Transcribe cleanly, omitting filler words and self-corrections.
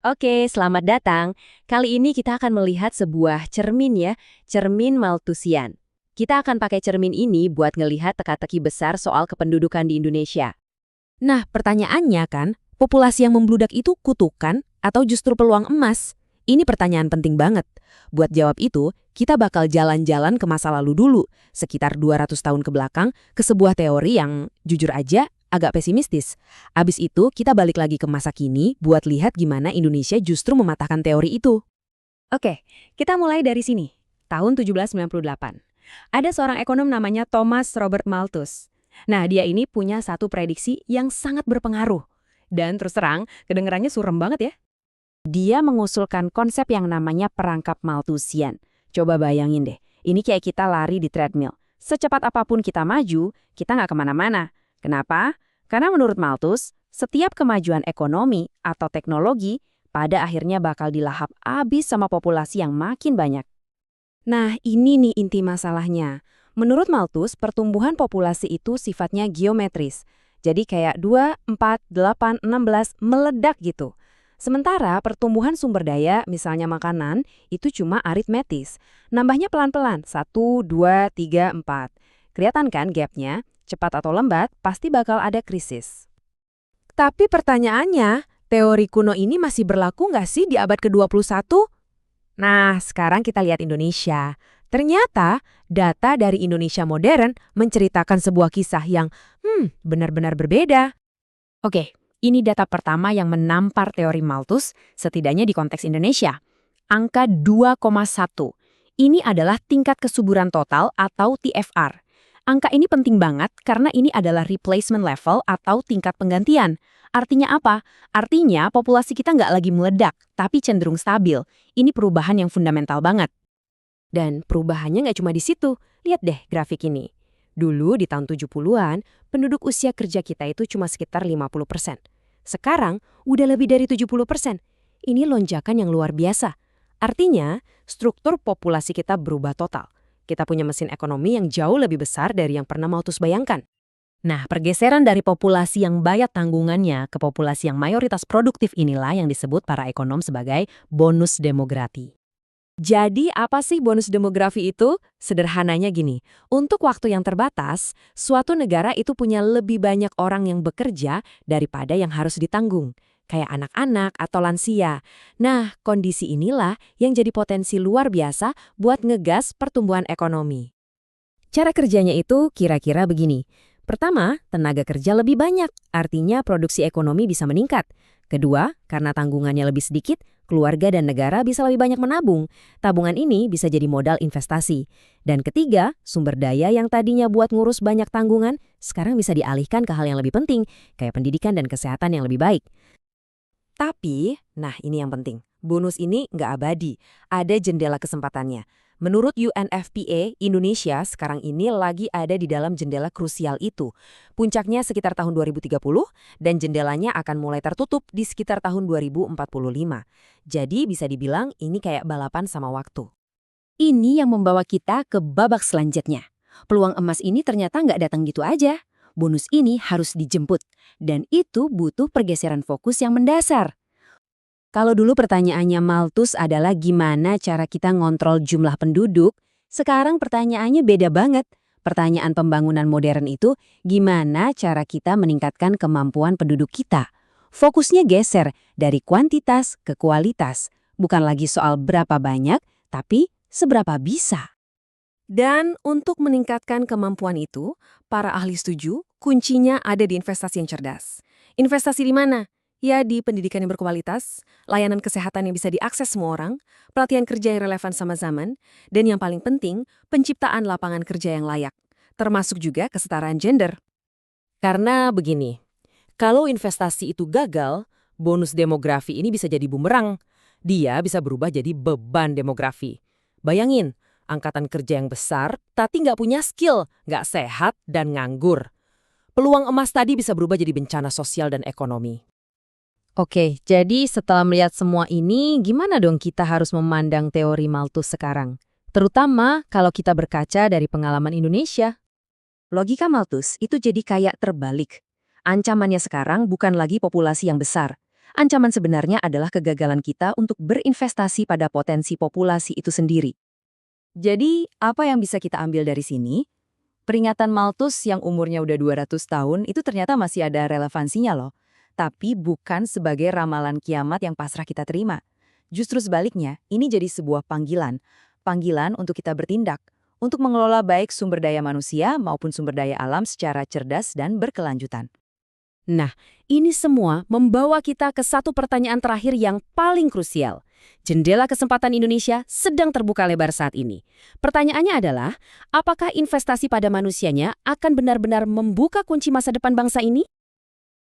Oke, selamat datang. Kali ini kita akan melihat sebuah cermin ya, cermin Malthusian. Kita akan pakai cermin ini buat ngelihat teka-teki besar soal kependudukan di Indonesia. Nah, pertanyaannya kan, populasi yang membludak itu kutukan atau justru peluang emas? Ini pertanyaan penting banget. Buat jawab itu, kita bakal jalan-jalan ke masa lalu dulu, sekitar 200 tahun ke belakang, ke sebuah teori yang, jujur aja, agak pesimistis. Abis itu, kita balik lagi ke masa kini buat lihat gimana Indonesia justru mematahkan teori itu. Oke, kita mulai dari sini. Tahun 1798. Ada seorang ekonom namanya Thomas Robert Malthus. Nah, dia ini punya satu prediksi yang sangat berpengaruh. Dan terus terang, kedengarannya surem banget ya. Dia mengusulkan konsep yang namanya perangkap Malthusian. Coba bayangin deh, ini kayak kita lari di treadmill. Secepat apapun kita maju, kita nggak kemana-mana. Kenapa? Karena menurut Malthus, setiap kemajuan ekonomi atau teknologi pada akhirnya bakal dilahap habis sama populasi yang makin banyak. Nah, ini nih inti masalahnya. Menurut Malthus, pertumbuhan populasi itu sifatnya geometris. Jadi kayak 2, 4, 8, 16 meledak gitu. Sementara pertumbuhan sumber daya, misalnya makanan, itu cuma aritmetis. Nambahnya pelan-pelan, 1, 2, 3, 4. Kelihatan kan gapnya? Cepat atau lambat, pasti bakal ada krisis. Tapi pertanyaannya, teori kuno ini masih berlaku nggak sih di abad ke-21? Nah, sekarang kita lihat Indonesia. Ternyata, data dari Indonesia modern menceritakan sebuah kisah yang, benar-benar berbeda. Oke, ini data pertama yang menampar teori Malthus, setidaknya di konteks Indonesia. Angka 2,1. Ini adalah tingkat kesuburan total atau TFR. Angka ini penting banget karena ini adalah replacement level atau tingkat penggantian. Artinya apa? Artinya populasi kita nggak lagi meledak, tapi cenderung stabil. Ini perubahan yang fundamental banget. Dan perubahannya nggak cuma di situ. Lihat deh grafik ini. Dulu di tahun 70-an, penduduk usia kerja kita itu cuma sekitar 50%. Sekarang udah lebih dari 70%. Ini lonjakan yang luar biasa. Artinya, struktur populasi kita berubah total. Kita punya mesin ekonomi yang jauh lebih besar dari yang pernah Malthus bayangkan. Nah, pergeseran dari populasi yang bayar tanggungannya ke populasi yang mayoritas produktif inilah yang disebut para ekonom sebagai bonus demografi. Jadi apa sih bonus demografi itu? Sederhananya gini, untuk waktu yang terbatas, suatu negara itu punya lebih banyak orang yang bekerja daripada yang harus ditanggung, kayak anak-anak atau lansia. Nah, kondisi inilah yang jadi potensi luar biasa buat ngegas pertumbuhan ekonomi. Cara kerjanya itu kira-kira begini. Pertama, tenaga kerja lebih banyak, artinya produksi ekonomi bisa meningkat. Kedua, karena tanggungannya lebih sedikit, keluarga dan negara bisa lebih banyak menabung. Tabungan ini bisa jadi modal investasi. Dan ketiga, sumber daya yang tadinya buat ngurus banyak tanggungan, sekarang bisa dialihkan ke hal yang lebih penting, kayak pendidikan dan kesehatan yang lebih baik. Tapi, nah ini yang penting, bonus ini nggak abadi, ada jendela kesempatannya. Menurut UNFPA, Indonesia sekarang ini lagi ada di dalam jendela krusial itu. Puncaknya sekitar tahun 2030 dan jendelanya akan mulai tertutup di sekitar tahun 2045. Jadi bisa dibilang ini kayak balapan sama waktu. Ini yang membawa kita ke babak selanjutnya. Peluang emas ini ternyata nggak datang gitu aja. Bonus ini harus dijemput. Dan itu butuh pergeseran fokus yang mendasar. Kalau dulu pertanyaannya Malthus adalah gimana cara kita ngontrol jumlah penduduk, sekarang pertanyaannya beda banget. Pertanyaan pembangunan modern itu gimana cara kita meningkatkan kemampuan penduduk kita. Fokusnya geser dari kuantitas ke kualitas. Bukan lagi soal berapa banyak, tapi seberapa bisa. Dan untuk meningkatkan kemampuan itu, para ahli setuju kuncinya ada di investasi yang cerdas. Investasi di mana? Ya di pendidikan yang berkualitas, layanan kesehatan yang bisa diakses semua orang, pelatihan kerja yang relevan sama zaman, dan yang paling penting, penciptaan lapangan kerja yang layak, termasuk juga kesetaraan gender. Karena begini, kalau investasi itu gagal, bonus demografi ini bisa jadi bumerang. Dia bisa berubah jadi beban demografi. Bayangin, angkatan kerja yang besar, tapi nggak punya skill, nggak sehat, dan nganggur. Peluang emas tadi bisa berubah jadi bencana sosial dan ekonomi. Oke, jadi setelah melihat semua ini, gimana dong kita harus memandang teori Malthus sekarang? Terutama kalau kita berkaca dari pengalaman Indonesia. Logika Malthus itu jadi kayak terbalik. Ancamannya sekarang bukan lagi populasi yang besar, Ancaman sebenarnya adalah kegagalan kita untuk berinvestasi pada potensi populasi itu sendiri. Jadi, apa yang bisa kita ambil dari sini? Peringatan Malthus yang umurnya udah 200 tahun itu ternyata masih ada relevansinya loh. Tapi bukan sebagai ramalan kiamat yang pasrah kita terima. Justru sebaliknya, ini jadi sebuah panggilan. Panggilan untuk kita bertindak. Untuk mengelola baik sumber daya manusia maupun sumber daya alam secara cerdas dan berkelanjutan. Nah, ini semua membawa kita ke satu pertanyaan terakhir yang paling krusial. Jendela kesempatan Indonesia sedang terbuka lebar saat ini. Pertanyaannya adalah, apakah investasi pada manusianya akan benar-benar membuka kunci masa depan bangsa ini?